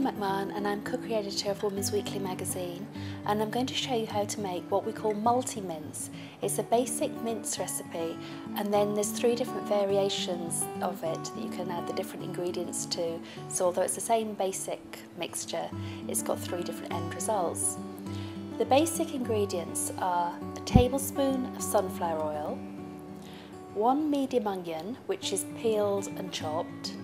McMahon and I'm cookery editor of Women's Weekly magazine, and I'm going to show you how to make what we call multi-mince. It's a basic mince recipe, and then there's 3 different variations of it that you can add the different ingredients to. So although it's the same basic mixture, it's got 3 different end results. The basic ingredients are a tablespoon of sunflower oil, 1 medium onion which is peeled and chopped,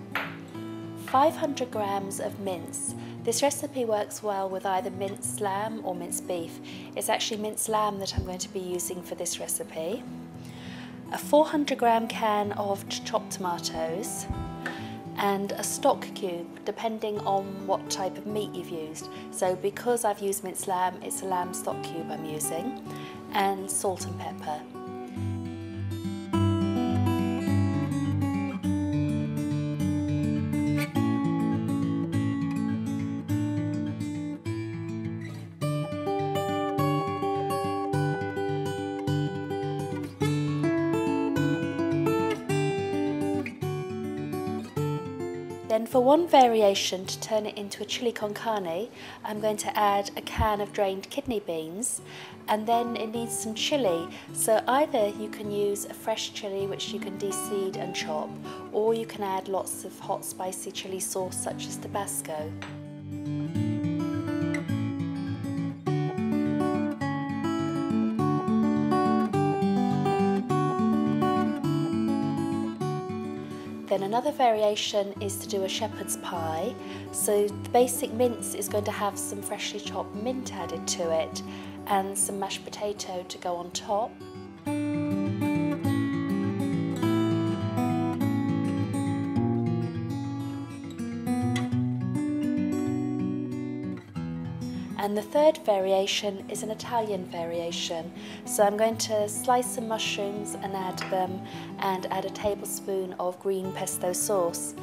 500 grams of mince. This recipe works well with either minced lamb or minced beef. It's actually minced lamb that I'm going to be using for this recipe. A 400 gram can of chopped tomatoes and a stock cube depending on what type of meat you've used. So because I've used minced lamb, it's a lamb stock cube I'm using, and salt and pepper. Then for one variation, to turn it into a chili con carne, I'm going to add a can of drained kidney beans, and then it needs some chili. So either you can use a fresh chili which you can de-seed and chop, or you can add lots of hot spicy chili sauce such as Tabasco. Then another variation is to do a shepherd's pie. So the basic mince is going to have some freshly chopped mint added to it and some mashed potato to go on top. And the third variation is an Italian variation. So I'm going to slice some mushrooms and add them, and add a tablespoon of green pesto sauce.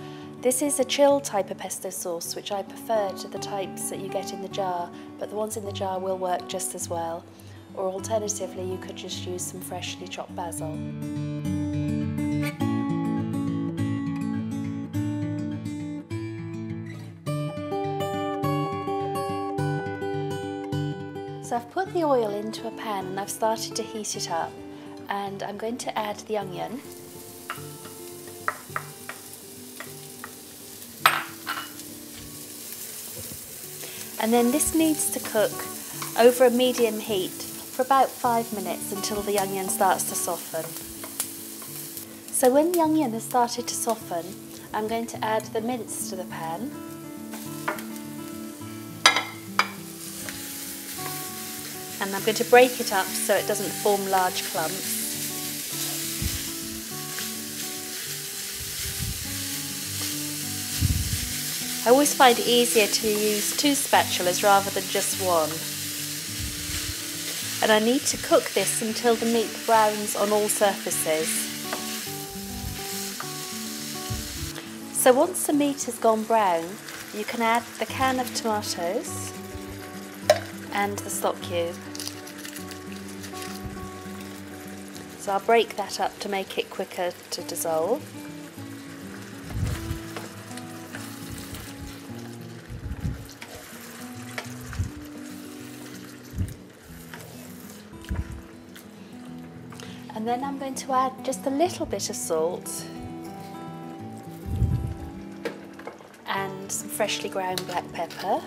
This is a chilled type of pesto sauce, which I prefer to the types that you get in the jar, but the ones in the jar will work just as well. Or alternatively, you could just use some freshly chopped basil. So I've put the oil into a pan and I've started to heat it up, and I'm going to add the onion. And then this needs to cook over a medium heat for about 5 minutes until the onion starts to soften. So when the onion has started to soften, I'm going to add the mince to the pan. And I'm going to break it up so it doesn't form large clumps. I always find it easier to use 2 spatulas rather than just one. And I need to cook this until the meat browns on all surfaces. So once the meat has gone brown, you can add the can of tomatoes and the stock cube. So I'll break that up to make it quicker to dissolve. And then I'm going to add just a little bit of salt and some freshly ground black pepper.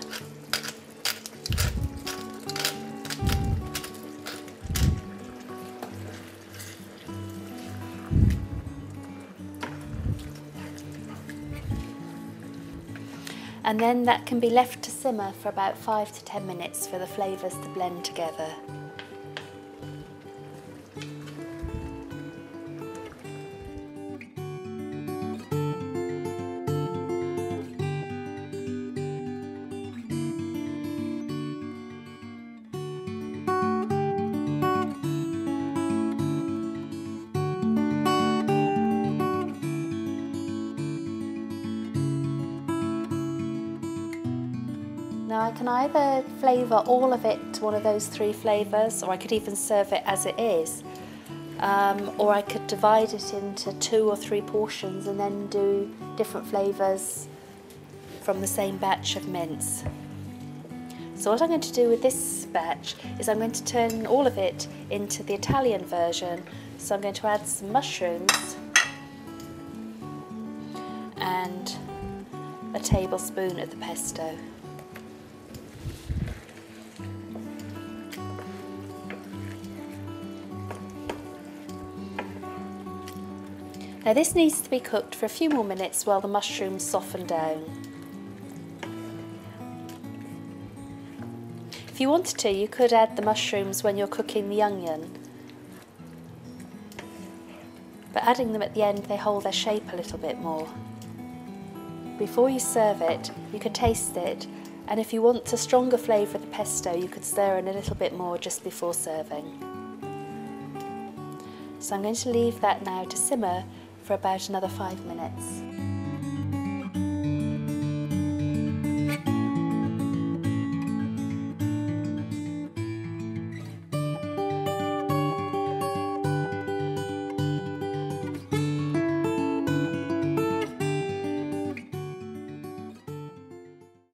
And then that can be left to simmer for about 5 to 10 minutes for the flavours to blend together. Now I can either flavour all of it to one of those 3 flavours, or I could even serve it as it is. Or I could divide it into 2 or 3 portions and then do different flavours from the same batch of mince. So what I'm going to do with this batch is I'm going to turn all of it into the Italian version. So I'm going to add some mushrooms and a tablespoon of the pesto. Now this needs to be cooked for a few more minutes while the mushrooms soften down. If you wanted to, you could add the mushrooms when you're cooking the onion, but adding them at the end, they hold their shape a little bit more. Before you serve it, you can taste it, and if you want a stronger flavour of the pesto, you could stir in a little bit more just before serving. So I'm going to leave that now to simmer for about another 5 minutes.